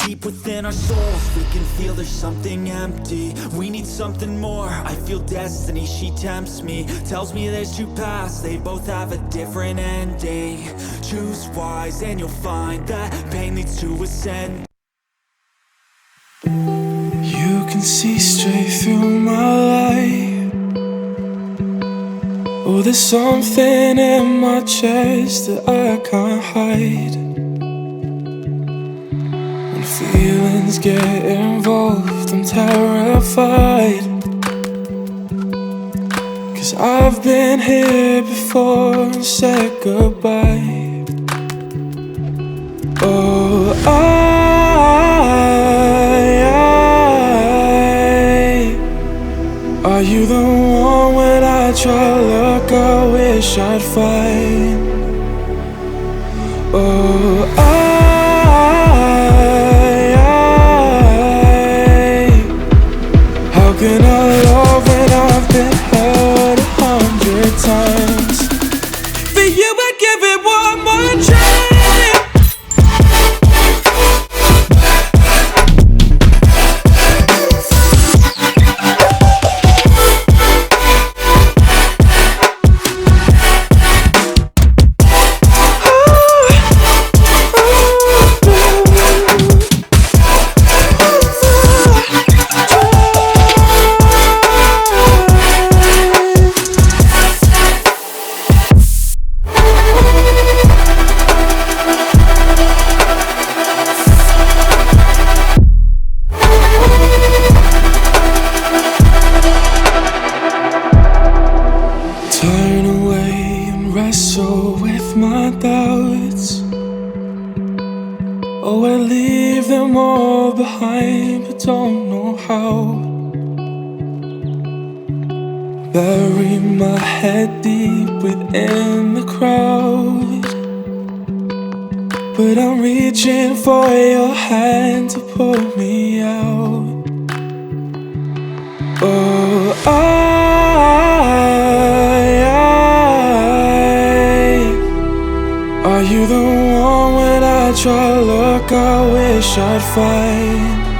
Deep within our souls, we can feel there's something empty. We need something more, I feel destiny, she tempts me. Tells me there's two paths, they both have a different ending. Choose wise and you'll find that pain leads to ascend. You can see straight through my light. Oh, there's something in my chest that I can't hide. When feelings get involved, I'm terrified. 'Cause I've been here before and said goodbye. Oh, are you the one when I try to look, I wish I'd find? Oh, how can I love when I've been hurt 100 times? For you I'd give it one more try. Turn away and wrestle with my doubts. Oh, I leave them all behind, but don't know how. Bury my head deep within the crowd, but I'm reaching for your hand to pull me out. Oh, are you the one when I try to look, I wish I'd find?